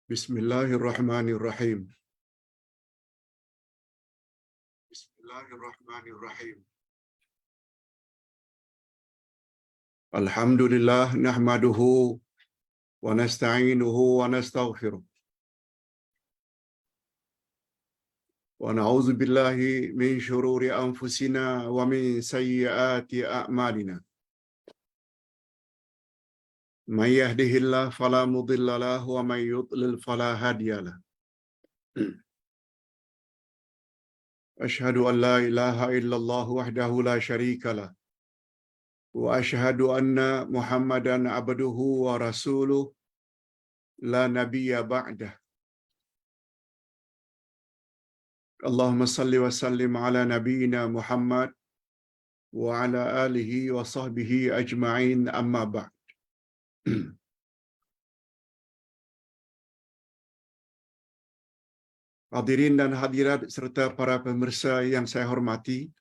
Bismillahirrahmanirrahim. Bismillahirrahmanirrahim. Alhamdulillah nahmaduhu wa nasta'inuhu wa nastaghfiruh. Wa na'udzu billahi min shururi anfusina wa min sayyiati a'malina. May yahdihillahu fala mudilla lahu wa may yudlil fala hadiya lahu. Asyhadu an la ilaha illallah wahdahu la syarika lah. Wa asyhadu anna Muhammadan abduhu wa rasuluh la nabiyya ba'dah. Allahumma salli wa sallim ala nabiyyina Muhammad wa ala alihi wa sahbihi ajma'in amma ba'd. Hadirin dan hadirat serta para pemirsa yang saya hormati,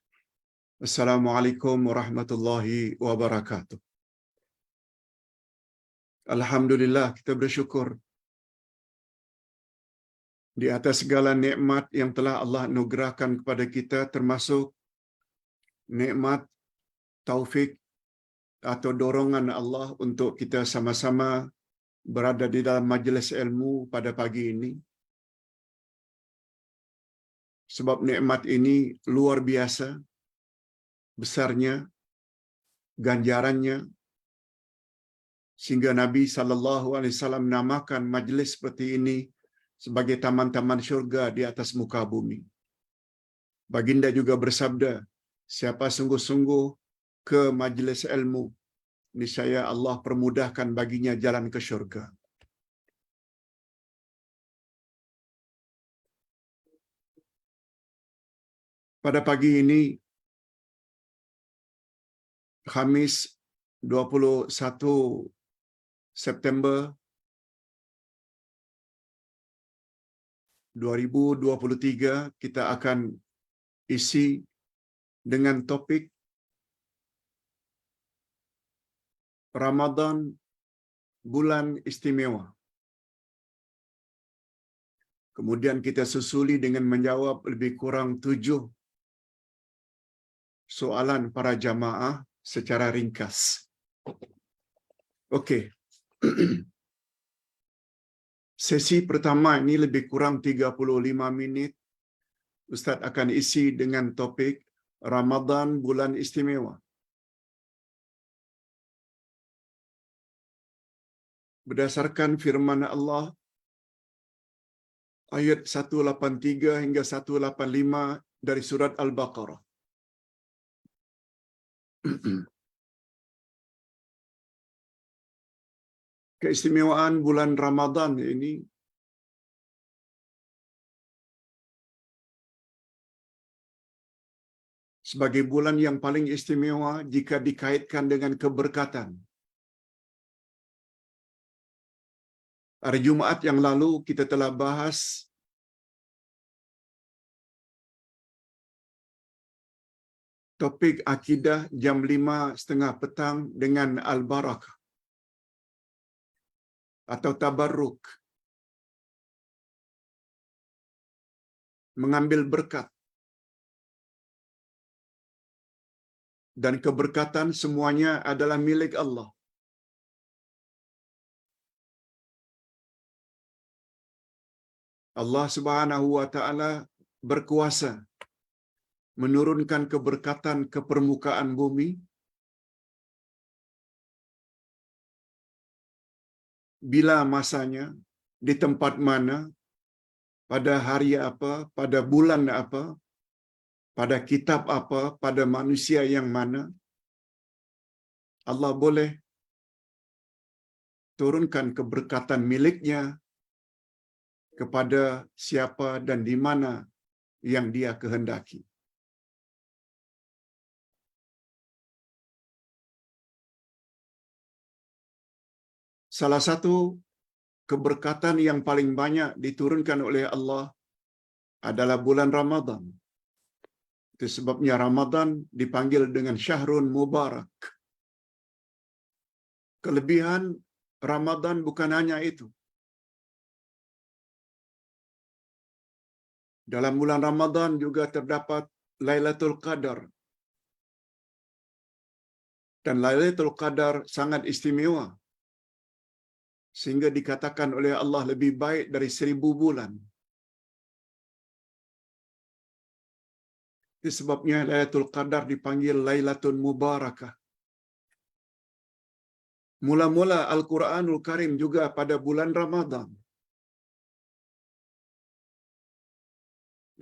Assalamualaikum warahmatullahi wabarakatuh. Alhamdulillah, kita bersyukur di atas segala nikmat yang telah Allah anugerahkan kepada kita, termasuk nikmat taufik atau dorongan Allah untuk kita sama-sama berada di dalam majlis ilmu pada pagi ini. Sebab nikmat ini luar biasa besarnya, ganjarannya, sehingga Nabi SAW menamakan majlis seperti ini sebagai taman-taman syurga di atas muka bumi. Baginda juga bersabda, siapa sungguh-sungguh ke majlis ilmu, niscaya Allah permudahkan baginya jalan ke syurga. Pada pagi ini, Khamis 21 September 2023, kita akan isi dengan topik Ramadan, bulan istimewa. Kemudian kita susuli dengan menjawab lebih kurang 7 soalan para jamaah secara ringkas. Okey. Sesi pertama ini lebih kurang 35 minit. Ustaz akan isi dengan topik Ramadan, bulan istimewa. Berdasarkan firman Allah ayat 183 hingga 185 dari surat Al-Baqarah. Keistimewaan bulan Ramadan ini sebagai bulan yang paling istimewa jika dikaitkan dengan keberkatan. Hari Jumaat yang lalu kita telah bahas topik akidah jam 5:30 petang dengan Al-Barakah atau Tabarruk, mengambil berkat. Dan keberkatan semuanya adalah milik Allah. Allah Subhanahu wa taala berkuasa menurunkan keberkatan ke permukaan bumi bila masanya, di tempat mana, pada hari apa, pada bulan apa, pada kitab apa, pada manusia yang mana. Allah boleh turunkan keberkatan miliknya kepada siapa dan di mana yang dia kehendaki. Salah satu keberkatan yang paling banyak diturunkan oleh Allah adalah bulan Ramadan. Itu sebabnya Ramadan dipanggil dengan Syahrun Mubarak. Kelebihan Ramadan bukan hanya itu. Dalam bulan Ramadan juga terdapat Lailatul Qadar. Dan Lailatul Qadar sangat istimewa. Sehingga dikatakan oleh Allah lebih baik dari 1000 bulan. Itu sebabnya Lailatul Qadar dipanggil Lailatul Mubarakah. Mula-mula Al-Quranul Karim juga pada bulan Ramadan.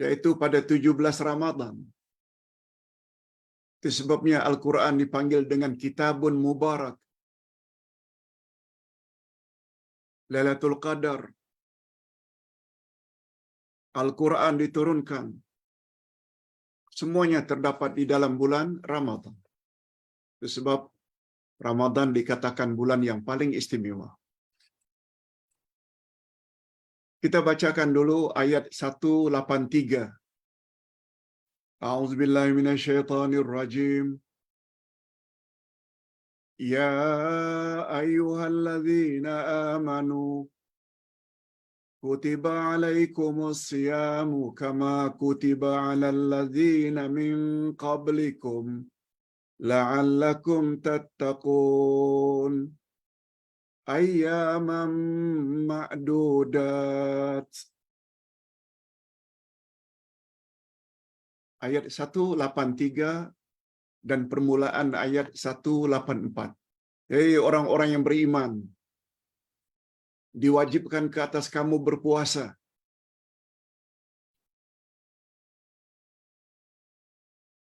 Yaitu pada 17 Ramadan. Itu sebabnya Al-Quran dipanggil dengan Kitabun Mubarak. Lailatul Qadar. Al-Quran diturunkan. Semuanya terdapat di dalam bulan Ramadan. Itu sebab Ramadan dikatakan bulan yang paling istimewa. Kita bacakan dulu ayat 183. A'udzubillahi minasyaitonirrajim. Ya ayyuhalladzina amanu kutiba alaikumus siyamu kama kutiba alal ladzina min qablikum la'allakum tattaqun. Ayyaman ma'dudat. Ayat 183 dan permulaan ayat 184. Hei orang-orang yang beriman, diwajibkan ke atas kamu berpuasa.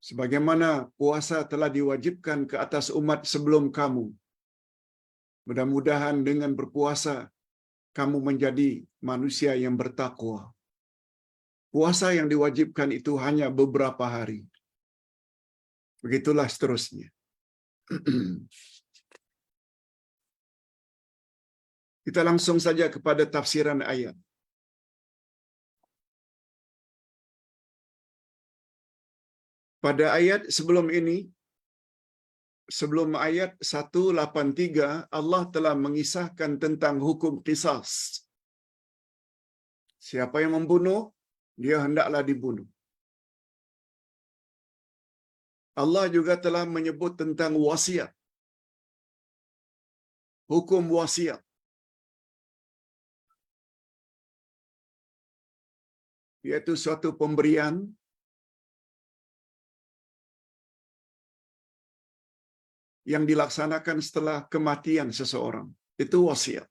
Sebagaimana puasa telah diwajibkan ke atas umat sebelum kamu. Mudah-mudahan dengan berpuasa, kamu menjadi manusia yang bertakwa. Puasa yang diwajibkan itu hanya beberapa hari. Begitulah seterusnya. Kita langsung saja kepada tafsiran ayat. Pada ayat sebelum ini, sebelum ayat 183, Allah telah mengisahkan tentang hukum qisas. Siapa yang membunuh, dia hendaklah dibunuh. Allah juga telah menyebut tentang wasiat. Hukum wasiat. Iaitu suatu pemberian yang dilaksanakan setelah kematian seseorang. Itu wasiat.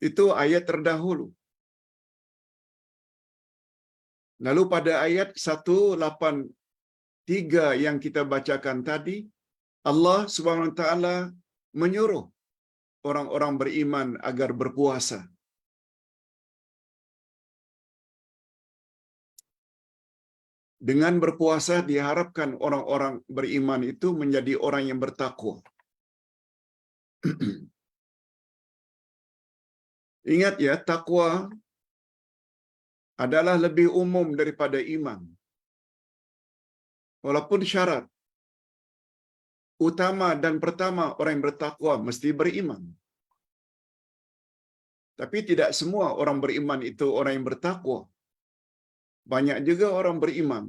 Itu ayat terdahulu. Lalu pada ayat 183 yang kita bacakan tadi, Allah SWT menyuruh orang-orang beriman agar berpuasa. Dengan berpuasa diharapkan orang-orang beriman itu menjadi orang yang bertakwa. Ingat ya, takwa adalah lebih umum daripada iman. Walaupun syarat utama dan pertama orang yang bertakwa mesti beriman. Tapi tidak semua orang beriman itu orang yang bertakwa. Banyak juga orang beriman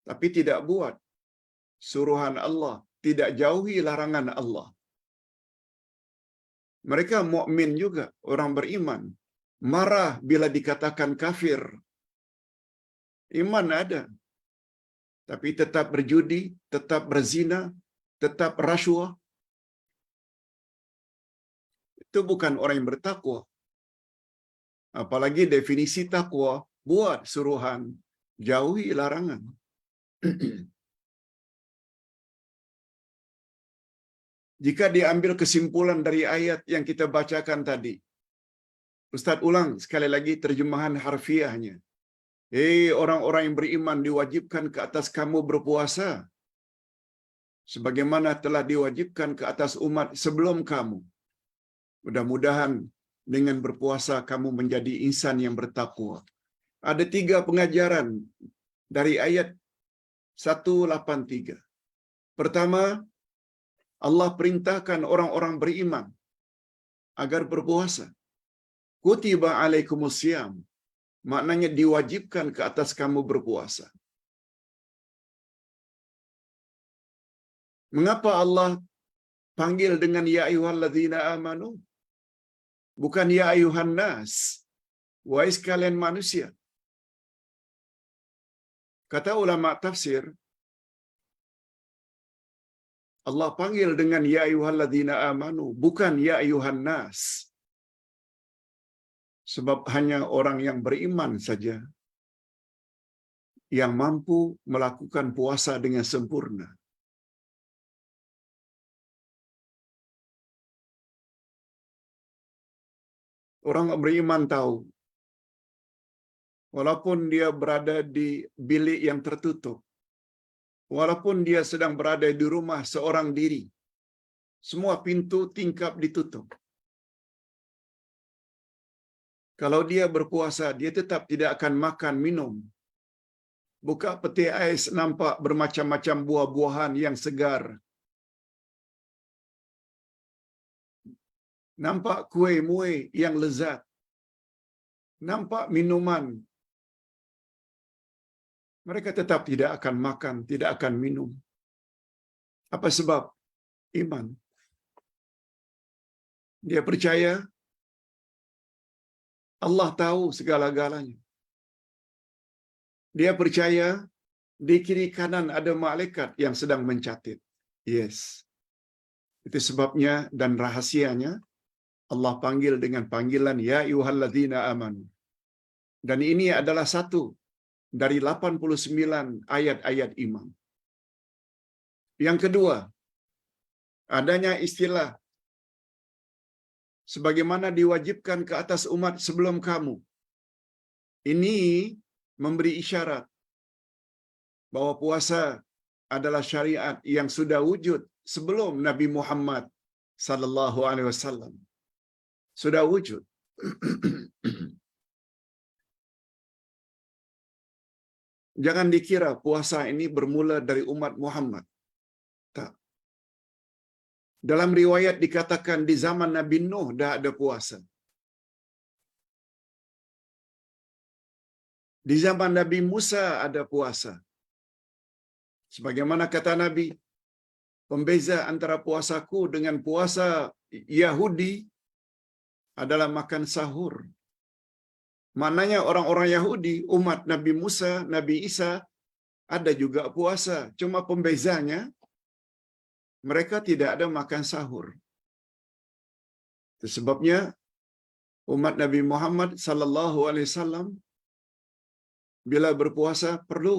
tapi tidak buat suruhan Allah, tidak jauhi larangan Allah. Mereka mukmin juga, orang beriman, marah bila dikatakan kafir. Iman ada, tapi tetap berjudi, tetap berzina, tetap rasuah. Itu bukan orang yang bertakwa. Apalagi definisi takwa, buat suruhan, jauhi larangan. Jika diambil kesimpulan dari ayat yang kita bacakan tadi, Ustaz ulang sekali lagi terjemahan harfiahnya. Hei orang-orang yang beriman, diwajibkan ke atas kamu berpuasa, sebagaimana telah diwajibkan ke atas umat sebelum kamu. Mudah-mudahan dengan berpuasa kamu menjadi insan yang bertakwa. Ada 3 pengajaran dari ayat 183. Pertama, Allah perintahkan orang-orang beriman agar berpuasa. Kutiba alaikumusiyam. Maknanya diwajibkan ke atas kamu berpuasa. Mengapa Allah panggil dengan ya ayyuhalladzina amanu? Bukan ya ayyuhan nas. Wahai sekalian manusia. Kata ulama tafsir, Allah panggil dengan ya ayyuhalladzina amanu, bukan ya ayyuhan nas. Sebab hanya orang yang beriman saja yang mampu melakukan puasa dengan sempurna. Orang beriman tahu, walaupun dia berada di bilik yang tertutup, walaupun dia sedang berada di rumah seorang diri, semua pintu tingkap ditutup. Kalau dia berpuasa, dia tetap tidak akan makan, minum. Buka peti ais, nampak bermacam-macam buah-buahan yang segar. Nampak kuih-muih yang lezat. Nampak minuman. Mereka tetap tidak akan makan, tidak akan minum. Apa sebab? Iman. Dia percaya Allah tahu segala-galanya. Dia percaya di kiri kanan ada malaikat yang sedang mencatat. Yes. Itu sebabnya dan rahasianya Allah panggil dengan panggilan ya ayyuhalladzina amanu. Dan ini adalah satu dari 89 ayat-ayat iman. Yang kedua, adanya istilah sebagaimana diwajibkan ke atas umat sebelum kamu. Ini memberi isyarat bahwa puasa adalah syariat yang sudah wujud sebelum Nabi Muhammad sallallahu alaihi wasallam. Sudah wujud. Jangan dikira puasa ini bermula dari umat Muhammad. Tak. Dalam riwayat dikatakan di zaman Nabi Nuh dah ada puasa. Di zaman Nabi Musa ada puasa. Sebagaimana kata Nabi, pembeza antara puasaku dengan puasa Yahudi adalah makan sahur. Maknanya orang-orang Yahudi, umat Nabi Musa, Nabi Isa, ada juga puasa. Cuma pembezanya, mereka tidak ada makan sahur. Itu sebabnya umat Nabi Muhammad sallallahu alaihi wasallam bila berpuasa perlu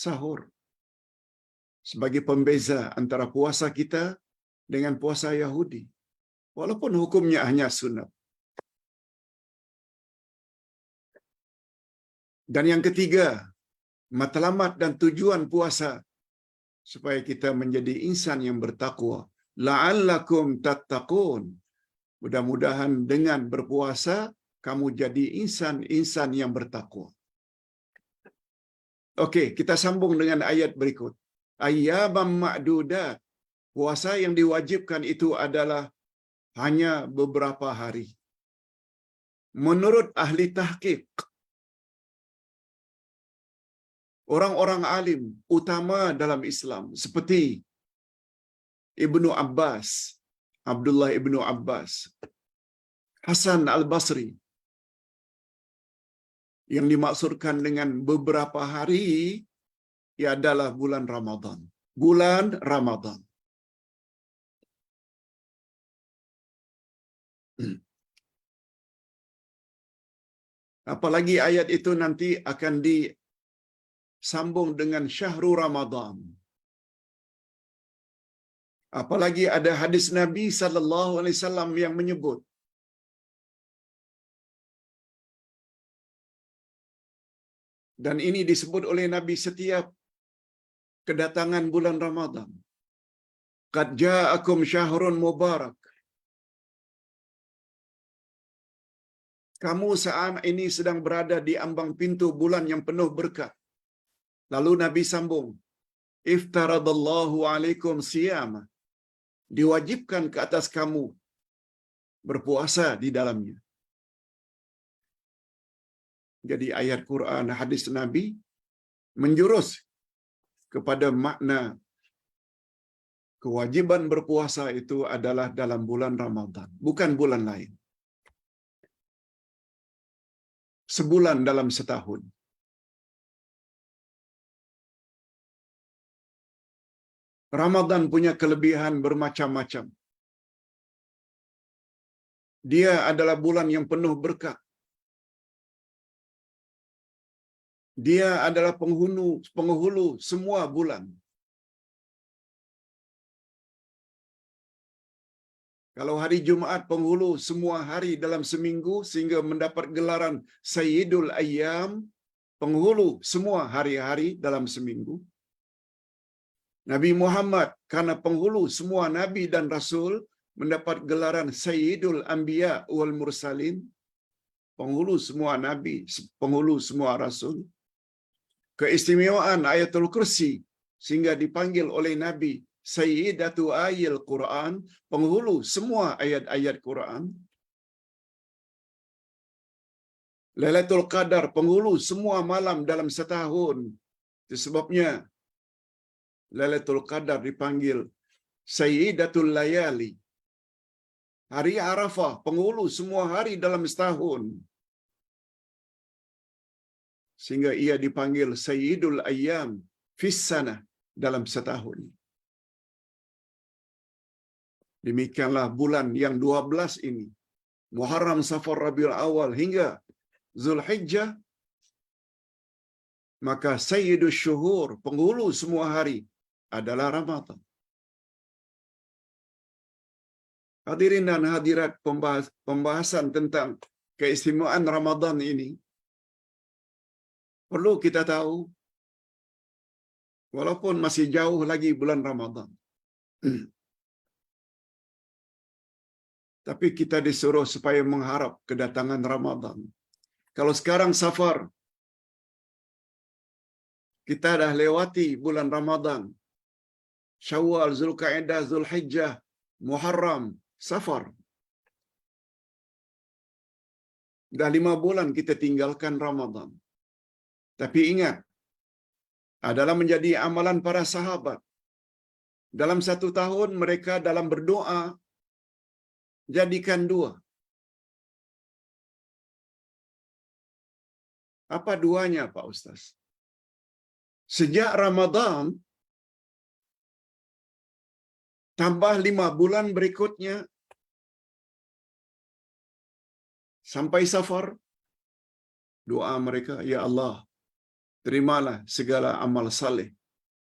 sahur. Sebagai pembeza antara puasa kita dengan puasa Yahudi. Walaupun hukumnya hanya sunat. Dan yang ketiga, matlamat dan tujuan puasa supaya kita menjadi insan yang bertakwa. La'allakum tattaqun. Mudah-mudahan dengan berpuasa kamu jadi insan-insan yang bertakwa. Okey, kita sambung dengan ayat berikut. Ayyamam ma'dudat. Puasa yang diwajibkan itu adalah hanya beberapa hari. Menurut ahli tahqiq, orang-orang alim utama dalam Islam seperti Ibnu Abbas, Abdullah Ibnu Abbas, Hasan Al-Basri, yang dimaksudkan dengan beberapa hari ia adalah bulan Ramadan. Bulan Ramadan. Apalagi ayat itu nanti akan disambung dengan Syahrul Ramadan. Apalagi ada hadis Nabi sallallahu alaihi wasallam yang menyebut dan ini disebut oleh Nabi setiap kedatangan bulan Ramadan. Qad ja'akum syahrun mubarak. Kamu saat ini sedang berada di ambang pintu bulan yang penuh berkat. Lalu Nabi sambung, iftaradallahu alaikum siyama. Diwajibkan ke atas kamu berpuasa di dalamnya. Jadi ayat Quran, hadis Nabi menjurus kepada makna kewajiban berpuasa itu adalah dalam bulan Ramadan, bukan bulan lain. Sebulan dalam setahun. Ramadan punya kelebihan bermacam-macam. Dia adalah bulan yang penuh berkat. Dia adalah penghulu semua bulan. Kalau hari Jumaat penghulu semua hari dalam seminggu sehingga mendapat gelaran Sayyidul Ayyam, penghulu semua hari-hari dalam seminggu. Nabi Muhammad karena penghulu semua nabi dan rasul mendapat gelaran Sayyidul Anbiya wal Mursalin, penghulu semua nabi, penghulu semua rasul. Keistimewaan Ayatul Kursi sehingga dipanggil oleh Nabi Sayyidatu Ayil Quran, penghulu semua ayat-ayat Quran. Lailatul Qadar, penghulu semua malam dalam setahun. Itu sebabnya Lailatul Qadar dipanggil Sayyidatul Layali. Hari Arafah, penghulu semua hari dalam setahun. Sehingga ia dipanggil Sayyidul Ayyam fis sanah, dalam setahun. Demikianlah bulan yang 12 ini, Muharram, Safar, Rabiul Awal hingga Zulhijjah, maka Sayyidul Syuhur, penghulu semua hari, adalah Ramadan. Hadirin dan hadirat, pembahasan tentang keistimewaan Ramadan ini perlu kita tahu, walaupun masih jauh lagi bulan Ramadan. Tapi kita disuruh supaya mengharap kedatangan Ramadan. Kalau sekarang Safar, kita dah lewati bulan Ramadan. Syawal, Zulkaidah, Zulhijjah, Muharram, Safar. Dah 5 bulan kita tinggalkan Ramadan. Tapi ingat, adalah menjadi amalan para sahabat. Dalam 1 tahun mereka dalam berdoa, jadikan 2. Apa duanya, Pak Ustaz? Sejak Ramadan, tambah 5 bulan berikutnya, sampai Safar, doa mereka, Ya Allah, terimalah segala amal saleh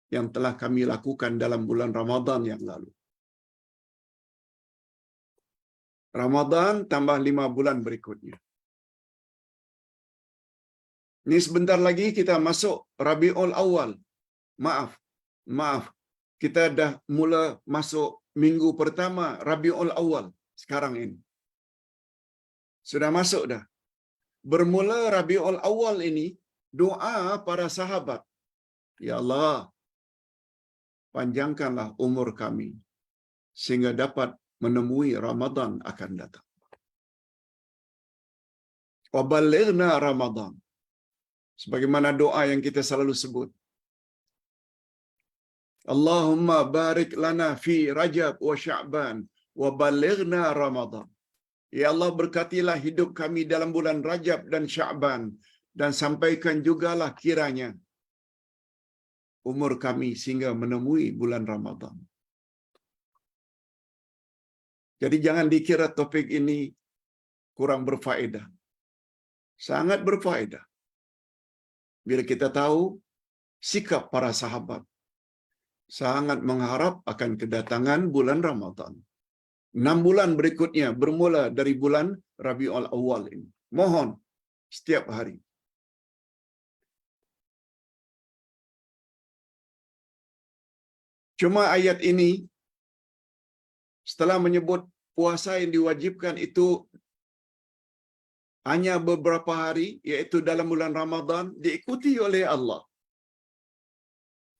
yang telah kami lakukan dalam bulan Ramadan yang lalu. Ramadan tambah 5 bulan berikutnya. Ini sebentar lagi kita masuk Rabiul Awal. Maaf. Kita dah mula masuk minggu pertama Rabiul Awal sekarang ini. Sudah masuk dah. Bermula Rabiul Awal ini, doa para sahabat. Ya Allah, panjangkanlah umur kami sehingga dapat menemui Ramadan akan datang. Wa balighna Ramadan. Sebagaimana doa yang kita selalu sebut. Allahumma barik lana fi Rajab wa Sya'ban wa balighna Ramadan. Ya Allah, berkatilah hidup kami dalam bulan Rajab dan Sya'ban, dan sampaikan jugalah kiranya umur kami sehingga menemui bulan Ramadan. Jadi jangan dikira topik ini kurang berfaedah. Sangat berfaedah. Bila kita tahu sikap para sahabat, sangat mengharap akan kedatangan bulan Ramadan. 6 bulan berikutnya bermula dari bulan Rabiul Awal ini. Mohon setiap hari. Cuma ayat ini setelah menyebut puasa yang diwajibkan itu hanya beberapa hari, yaitu dalam bulan Ramadan, diikuti oleh Allah.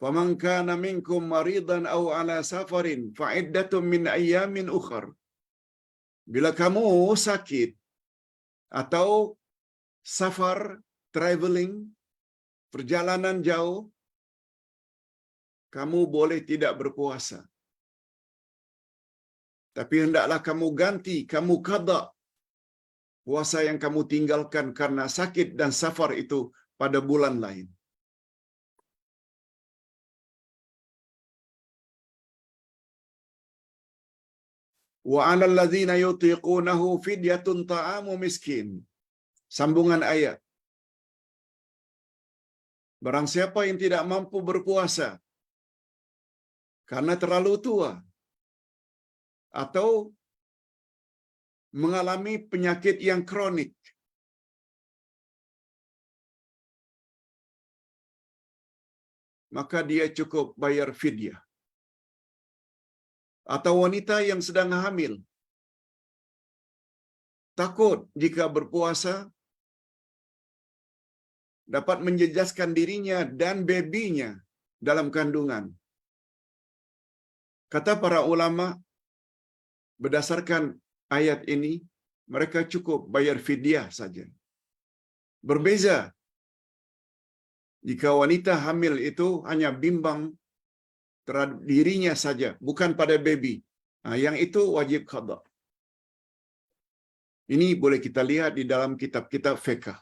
Faman kana minkum maridan aw ala safarin fa iddatun min ayyamin ukhar. Bila kamu sakit atau safar traveling, perjalanan jauh, kamu boleh tidak berpuasa. Tapi hendaklah kamu ganti, kamu qada puasa yang kamu tinggalkan karena sakit dan safar itu pada bulan lain. Wa 'alal ladzina yutiqunahu fidyatun ta'amu miskin. Sambungan ayat. Barang siapa yang tidak mampu berpuasa karena terlalu tua atau mengalami penyakit yang kronik, maka dia cukup bayar fidyah. Atau wanita yang sedang hamil, takut jika berpuasa dapat menjejaskan dirinya dan bebinya dalam kandungan. Kata para ulama, berdasarkan ayat ini, mereka cukup bayar fidyah saja. Berbeza jika wanita hamil itu hanya bimbang terhadap dirinya saja, bukan pada baby. Yang itu wajib qada. Ini boleh kita lihat di dalam kitab-kitab fiqh.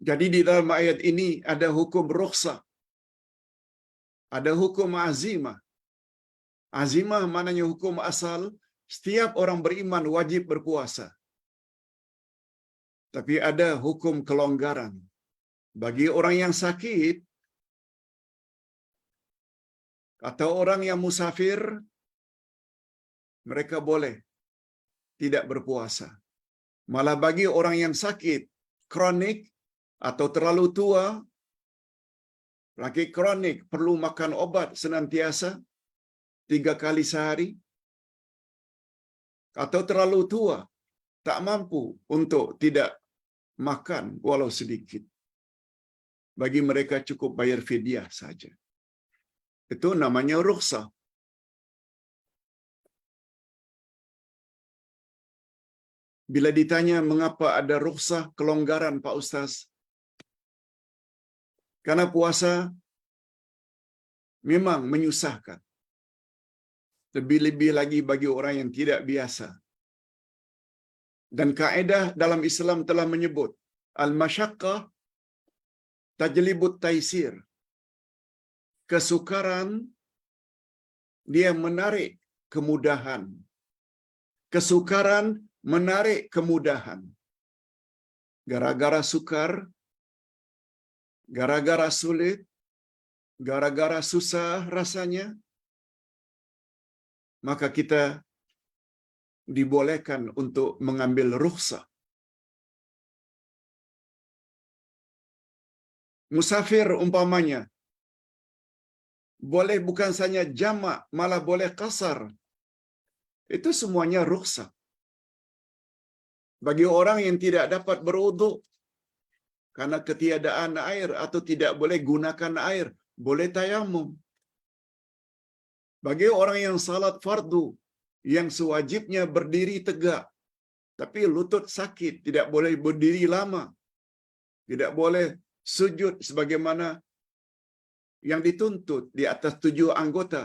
Jadi di dalam ayat ini ada hukum rukhsah, ada hukum azimah. Azimah maknanya hukum asal, setiap orang beriman wajib berpuasa. Tapi ada hukum kelonggaran. Bagi orang yang sakit atau orang yang musafir, mereka boleh tidak berpuasa. Malah bagi orang yang sakit, kronik atau terlalu tua, lagi kronik perlu makan obat senantiasa 3 kali sehari, atau terlalu tua tak mampu untuk tidak makan walau sedikit, bagi mereka cukup bayar fidyah saja. Itu namanya rukhsah. Bila ditanya mengapa ada rukhsah kelonggaran Pak Ustaz? Karena puasa memang menyusahkan. Lebih-lebih lagi bagi orang yang tidak biasa. Dan kaedah dalam Islam telah menyebut al-masyaqqah tajlibut taisir. Kesukaran dia menarik kemudahan. Kesukaran menarik kemudahan. Gara-gara sukar, gara-gara sulit, gara-gara susah rasanya, maka kita dibolehkan untuk mengambil rukhsah. Musafir umpamanya, boleh bukan saja jamak, malah boleh qasar. Itu semuanya rukhsah. Bagi orang yang tidak dapat berwuduk karena ketiadaan air atau tidak boleh gunakan air, boleh tayamum. Bagi orang yang salat fardu, yang sewajibnya berdiri tegak, tapi lutut sakit, tidak boleh berdiri lama, tidak boleh sujud sebagaimana yang dituntut di atas 7 anggota,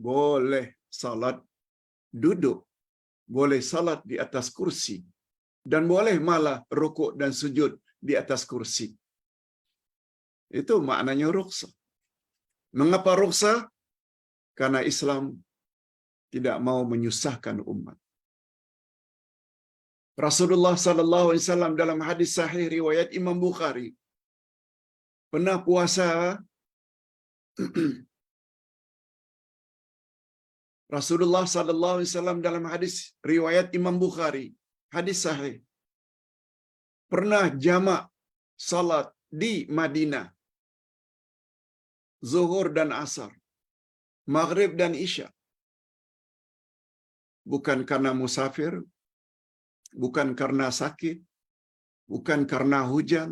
boleh salat duduk, boleh salat di atas kursi, dan boleh malah rukuk dan sujud di atas kursi. Itu maknanya rukhsah. Mengapa rukhsah? Karena Islam tidak mau menyusahkan umat. Rasulullah sallallahu alaihi wasallam dalam hadis sahih riwayat Imam Bukhari pernah puasa. Rasulullah sallallahu alaihi wasallam dalam hadis riwayat Imam Bukhari, hadis sahih, pernah jamak salat di Madinah, zuhur dan asar, maghrib dan isya. Bukan karena musafir, bukan karena sakit, bukan karena hujan,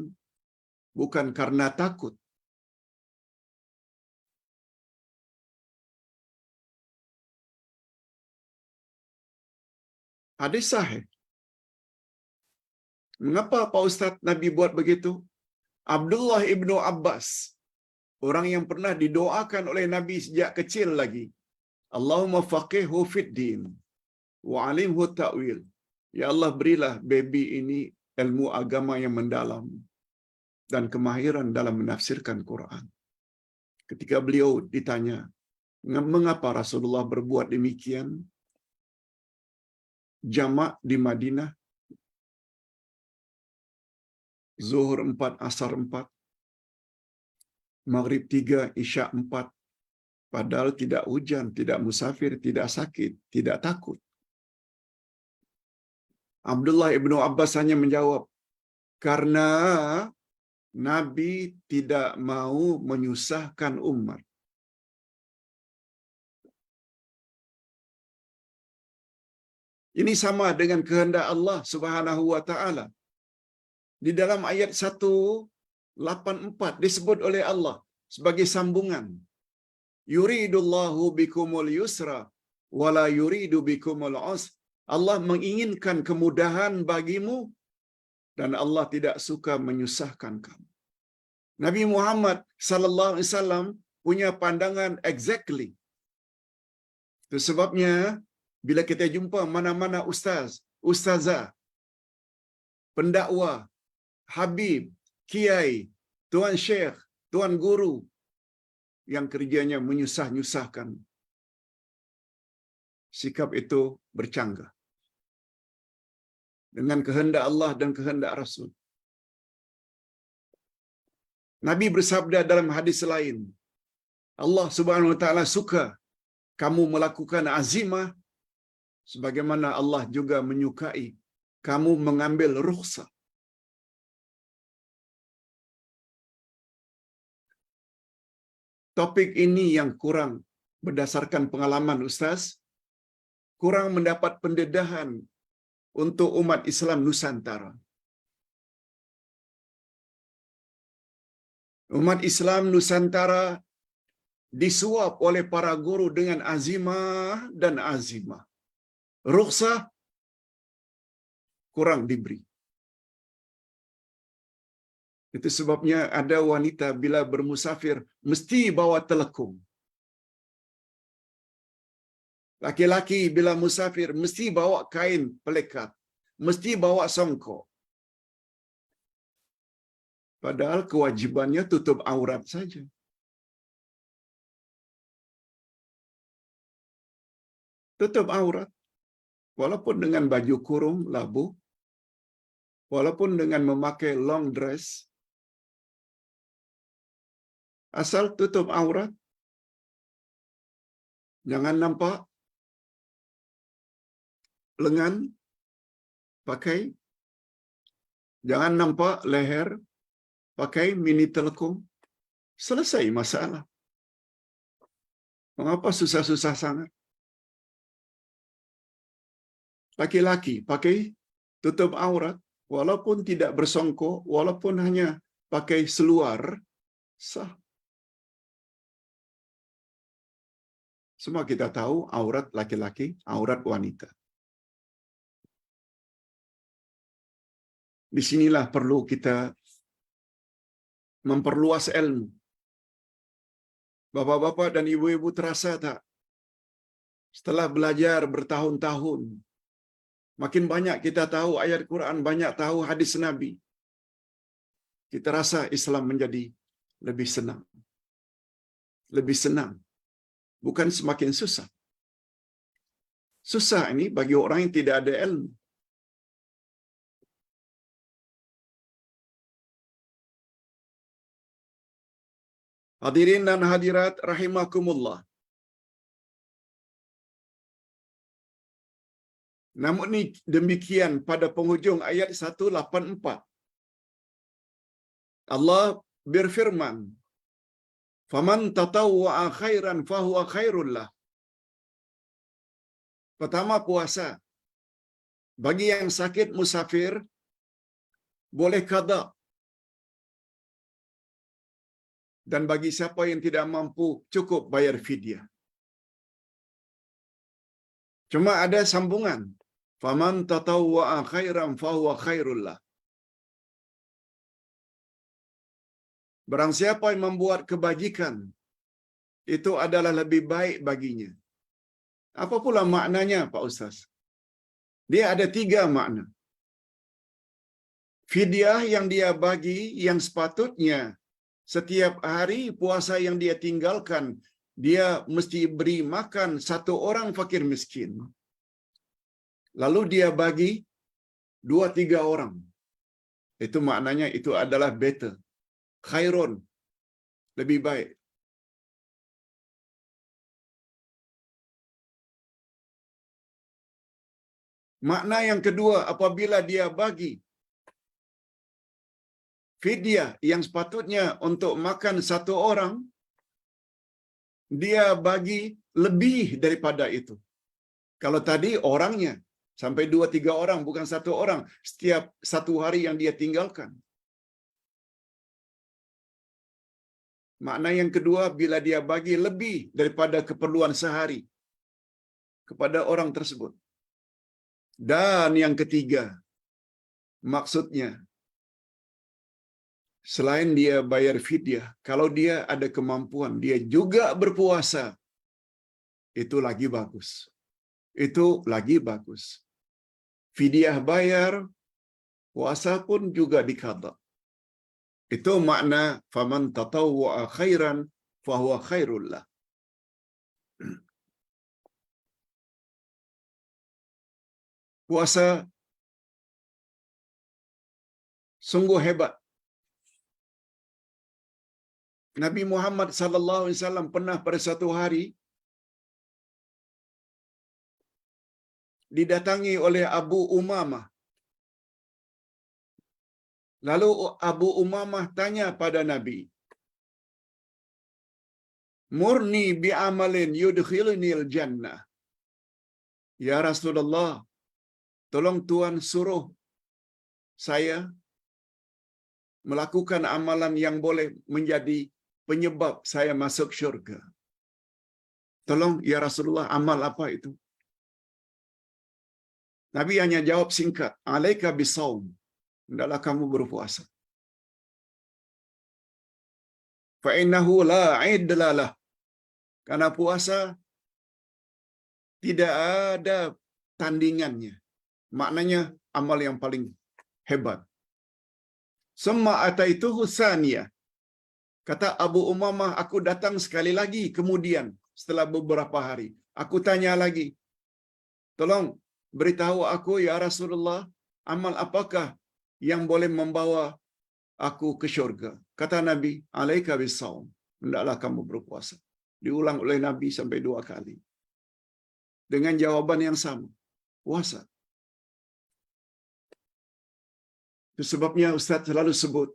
bukan karena takut. Hadis sahih. Mengapa Pak Ustaz Nabi buat begitu? Abdullah ibnu Abbas, orang yang pernah didoakan oleh Nabi sejak kecil lagi. Allahumma faqihhu fid din wa alimhu ta'wil. Ya Allah, berilah baby ini ilmu agama yang mendalam dan kemahiran dalam menafsirkan Quran. Ketika beliau ditanya, mengapa Rasulullah berbuat demikian? Jamak di Madinah, Zuhur 4, Asar 4, Maghrib 3, Isya 4. Padahal tidak hujan, tidak musafir, tidak sakit, tidak takut. Abdullah ibnu Abbas hanya menjawab, karena Nabi tidak mau menyusahkan umat. Ini sama dengan kehendak Allah Subhanahu wa taala. Di dalam ayat 184 disebut oleh Allah sebagai sambungan. Yuridullahu bikumul yusra wala yuridu bikumul usra. Allah menginginkan kemudahan bagimu dan Allah tidak suka menyusahkan kamu. Nabi Muhammad sallallahu alaihi wasallam punya pandangan exactly. Itu sebabnya bila kita jumpa mana-mana ustaz, ustazah, pendakwa, habib, kiai, tuan syekh, tuan guru yang kerjanya menyusah-nyusahkan, sikap itu bercanggah dengan kehendak Allah dan kehendak Rasul. Nabi bersabda dalam hadis lain, Allah Subhanahu wa taala suka kamu melakukan azimah sebagaimana Allah juga menyukai kamu mengambil rukhsah. Topik ini yang kurang berdasarkan pengalaman Ustaz, kurang mendapat pendedahan untuk umat Islam Nusantara. Umat Islam Nusantara disuap oleh para guru dengan azimah dan azimah. Rukhsah kurang diberi. Itu sebabnya ada wanita bila bermusafir mesti bawa telekung. Laki-laki bila musafir mesti bawa kain pelekat, mesti bawa songkok. Padahal kewajibannya tutup aurat saja. Tutup aurat. Walaupun dengan baju kurung, labu, walaupun dengan memakai long dress, asal tutup aurat. Jangan nampak lengan pakai, jangan nampak leher pakai mini telekung. Selesai masalah. Mengapa susah-susah sangat? Laki-laki pakai tutup aurat, walaupun tidak bersongkok, walaupun hanya pakai seluar, sah. Semua kita tahu aurat laki-laki, aurat wanita. Di sinilah perlu kita memperluas ilmu. Bapak-bapak dan ibu-ibu terasa tak? Setelah belajar bertahun-tahun, makin banyak kita tahu ayat Quran, banyak tahu hadis Nabi. Kita rasa Islam menjadi lebih senang. Lebih senang. Bukan semakin susah. Susah ini bagi orang yang tidak ada ilmu. Hadirin dan hadirat rahimakumullah. Namun demikian pada penghujung ayat 184. Allah berfirman, "Faman tatawwa'a khairan fahuwa khairul lah." Pertama puasa. Bagi yang sakit musafir boleh qada. Dan bagi siapa yang tidak mampu cukup bayar fidyah. Cuma ada sambungan. Faman tatawwa'a khairan fahuwa khairul lah. Barang siapa yang membuat kebajikan, itu adalah lebih baik baginya. Apa pula maknanya, Pak Ustaz? Dia ada 3 makna. Fidyah yang dia bagi, yang sepatutnya setiap hari puasa yang dia tinggalkan, dia mesti beri makan 1 orang fakir miskin. Lalu dia bagi 2-3 orang. Itu maknanya itu adalah better. Khairun. Lebih baik. Makna yang kedua, apabila dia bagi fidyah yang sepatutnya untuk makan 1 orang, dia bagi lebih daripada itu. Kalau tadi orangnya sampai 2-3 orang, bukan 1 orang setiap 1 hari yang dia tinggalkan. Makna yang kedua, bila dia bagi lebih daripada keperluan sehari kepada orang tersebut. Dan yang ketiga, maksudnya selain dia bayar fidyah, kalau dia ada kemampuan, dia juga berpuasa. Itu lagi bagus. Itu lagi bagus. Fidyah bayar, puasa pun juga diqadha. Itu makna faman tatawwa'a khairan fahuwa khairul lah. Puasa sungguh hebat. Nabi Muhammad sallallahu alaihi wasallam pernah pada satu hari didatangi oleh Abu Umamah. Lalu Abu Umamah tanya pada Nabi, "Murni bi amalin yudkhilunil jannah." Ya Rasulullah, tolong Tuhan suruh saya melakukan amalan yang boleh menjadi penyebab saya masuk syurga. Tolong ya Rasulullah, amal apa itu? Nabi hanya jawab singkat, "Alaika bisawm." Hendaklah kamu berpuasa. Fa innahu la idla lah. Karena puasa tidak ada tandingannya. Maknanya amal yang paling hebat. Summa ataituhu saniyah. Kata Abu Umamah, aku datang sekali lagi kemudian setelah beberapa hari. Aku tanya lagi, "Tolong beritahu aku ya Rasulullah, amal apakah yang boleh membawa aku ke syurga?" Kata Nabi, "Alaika bisawm." Hendaklah kamu berpuasa. Diulang oleh Nabi sampai 2 kali. Dengan jawaban yang sama, puasa. Itu sebabnya Ustaz selalu sebut,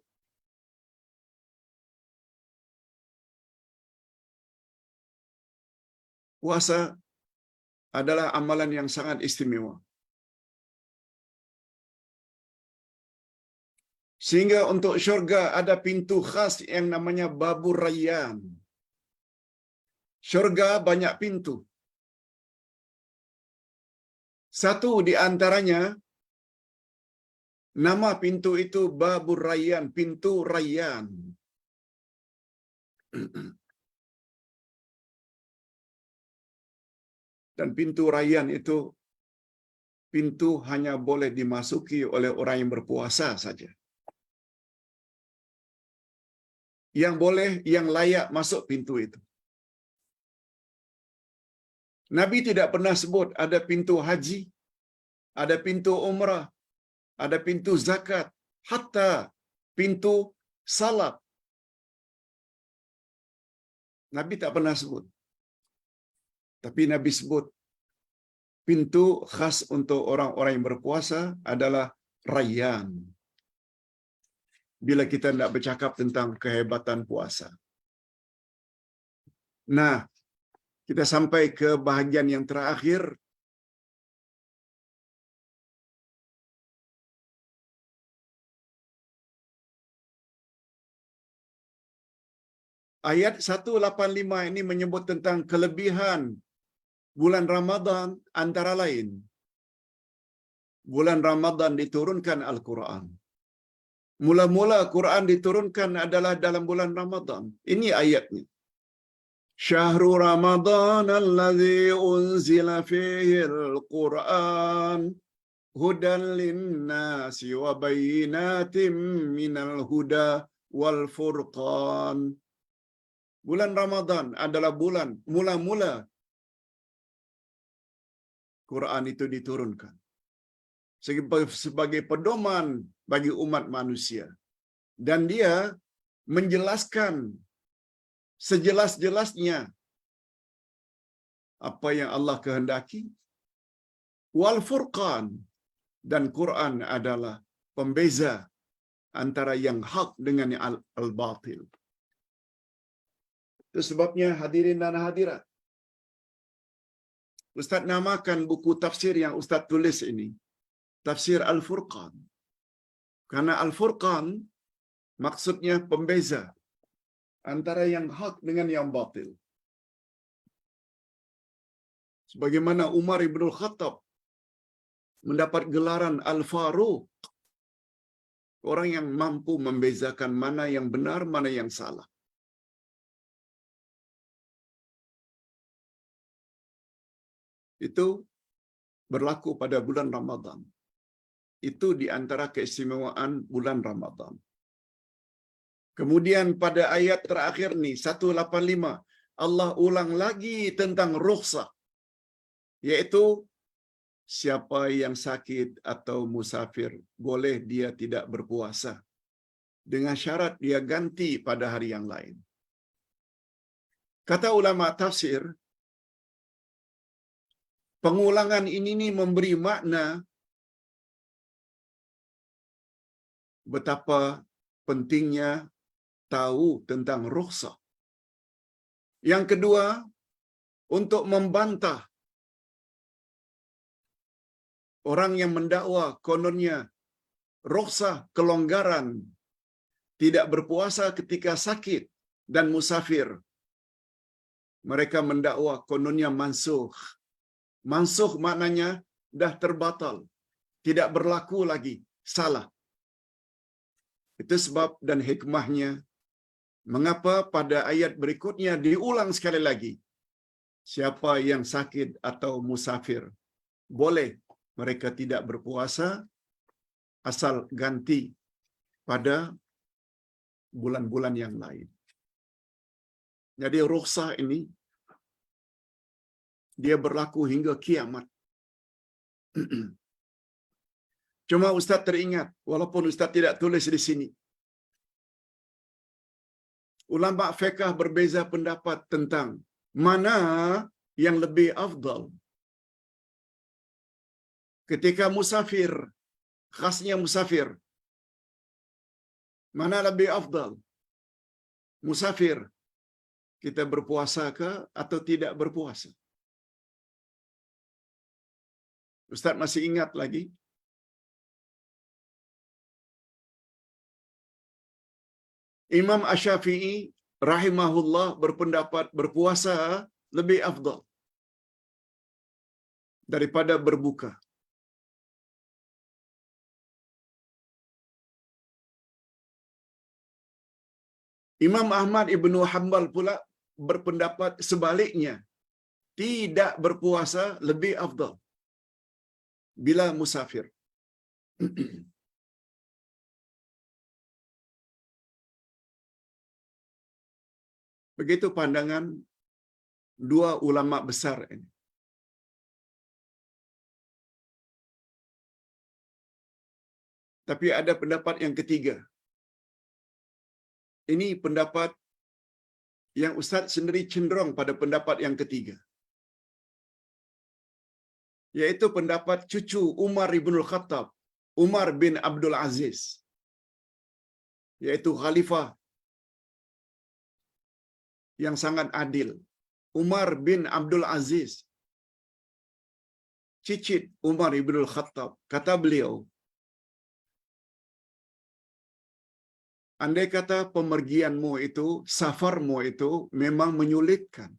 puasa adalah amalan yang sangat istimewa. Sehingga untuk syurga ada pintu khas yang namanya Babur Rayyan. Syurga banyak pintu. Satu di antaranya, nama pintu itu Babur Rayyan, pintu Rayyan. Dan pintu Rayyan itu, pintu hanya boleh dimasuki oleh orang yang berpuasa saja. Yang boleh, yang layak masuk pintu itu. Nabi tidak pernah sebut ada pintu haji, ada pintu umrah, ada pintu zakat, hatta pintu salat. Nabi tak pernah sebut. Tapi Nabi sebut pintu khas untuk orang-orang yang berpuasa adalah Rayyan. Bila kita hendak bercakap tentang kehebatan puasa. Nah, kita sampai ke bahagian yang terakhir. Ayat 185 ini menyebut tentang kelebihan bulan Ramadan antara lain. bulan Ramadan diturunkan Al-Quran. Mula-mula Quran diturunkan adalah dalam bulan Ramadan. Ini ayatnya. Syahrul Ramadan alladzi unzila fihi al-Quran hudan lin-nasi wa bayyinatin minal huda wal furqan. Bulan Ramadan adalah bulan mula-mula Quran itu diturunkan sebagai pedoman bagi umat manusia, dan dia menjelaskan sejelas-jelasnya apa yang Allah kehendaki. Wal furqan, dan Quran adalah pembeza antara yang hak dengan yang al-batil. Itu sebabnya hadirin dan hadirat, Ustaz namakan buku tafsir yang Ustaz tulis ini Tafsir Al-Furqan. Karena Al-Furqan maksudnya pembeza antara yang hak dengan yang batil. Sebagaimana Umar ibn Khattab mendapat gelaran Al-Faruq, orang yang mampu membezakan mana yang benar, mana yang salah. Itu berlaku pada bulan Ramadan. Itu di antara keistimewaan bulan Ramadan. Kemudian pada ayat terakhir ni 185, Allah ulang lagi tentang rukhsah, yaitu siapa yang sakit atau musafir boleh dia tidak berpuasa, dengan syarat dia ganti pada hari yang lain. Kata ulama tafsir, pengulangan ini memberi makna betapa pentingnya tahu tentang rukhsah. Yang kedua, untuk membantah orang yang mendakwa kononnya rukhsah, kelonggaran, tidak berpuasa ketika sakit dan musafir. Mereka mendakwa kononnya mansukh. Mansukh maknanya dah terbatal, tidak berlaku lagi, salah. Itu sebab dan hikmahnya mengapa pada ayat berikutnya diulang sekali lagi. Siapa yang sakit atau musafir boleh mereka tidak berpuasa asal ganti pada bulan-bulan yang lain. Jadi rukhsah ini dia berlaku hingga kiamat. Cuma Ustaz teringat, walaupun Ustaz tidak tulis di sini, ulama fiqh berbeza pendapat tentang mana yang lebih afdal. Ketika musafir, khasnya musafir, mana lebih afdal? Musafir, kita berpuasa ke atau tidak berpuasa? Ustaz masih ingat lagi? Imam Asy-Syafi'i rahimahullah berpendapat berpuasa lebih afdal daripada berbuka. Imam Ahmad ibnu Hanbal pula berpendapat sebaliknya, tidak berpuasa lebih afdal bila musafir. Begitu pandangan dua ulama besar ini. Tapi ada pendapat yang ketiga. Ini pendapat yang Ustaz sendiri cenderung pada pendapat yang ketiga, yaitu pendapat cucu Umar ibn Khattab, Umar bin Abdul Aziz, yaitu khalifah yang sangat adil, Umar bin Abdul Aziz, cicit Umar ibn Khattab. Kata beliau, andai kata pemergianmu itu, safarmu itu memang menyulitkan,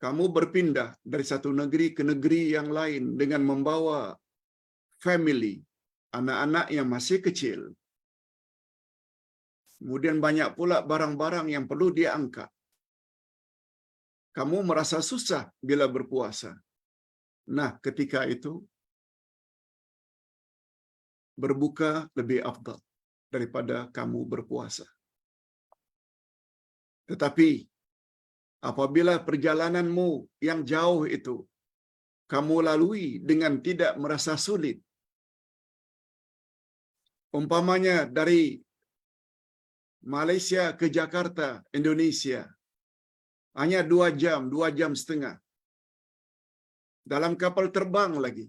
kamu berpindah dari satu negeri ke negeri yang lain dengan membawa family, anak-anak yang masih kecil. Kemudian banyak pula barang-barang yang perlu dia angkat. Kamu merasa susah bila berpuasa. Nah, ketika itu berbuka lebih afdal daripada kamu berpuasa. Tetapi apabila perjalananmu yang jauh itu kamu lalui dengan tidak merasa sulit, umpamanya dari Malaysia ke Jakarta, Indonesia, hanya 2 jam, 2 jam setengah. Dalam kapal terbang lagi.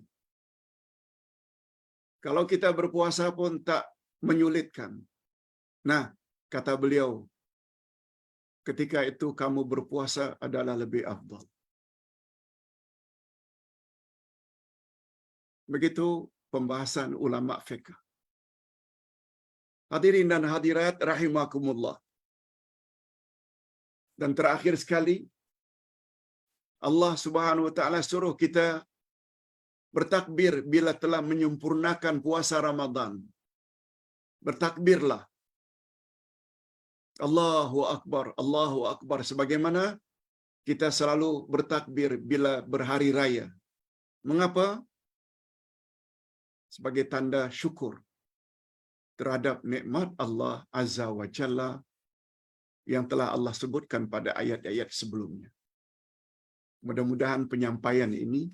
Kalau kita berpuasa pun tak menyulitkan. Nah, kata beliau, ketika itu kamu berpuasa adalah lebih afdal. Begitu pembahasan ulama fiqh. Hadirin dan hadirat rahimakumullah. Dan terakhir sekali, Allah Subhanahu wa taala suruh kita bertakbir bila telah menyempurnakan puasa Ramadan. Bertakbirlah. Allahu akbar, Allahu akbar, sebagaimana kita selalu bertakbir bila berhari raya. Mengapa? Sebagai tanda syukur terhadap nikmat Allah Azza wa Jalla yang telah Allah sebutkan pada ayat-ayat sebelumnya. Mudah-mudahan penyampaian ini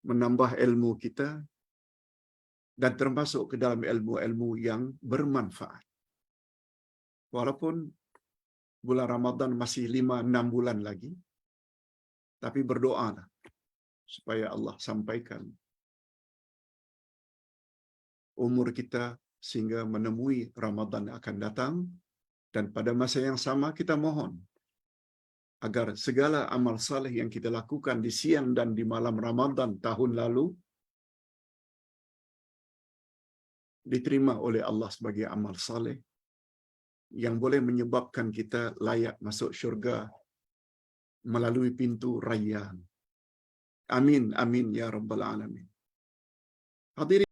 menambah ilmu kita dan termasuk ke dalam ilmu-ilmu yang bermanfaat. Walaupun bulan Ramadan masih 5-6 bulan lagi, tapi berdoalah supaya Allah sampaikan umur kita sehingga menemui Ramadan akan datang, dan pada masa yang sama kita mohon agar segala amal saleh yang kita lakukan di siang dan di malam Ramadan tahun lalu diterima oleh Allah sebagai amal saleh yang boleh menyebabkan kita layak masuk syurga melalui pintu Rayyan. Amin, amin ya rabbal alamin. Hadirin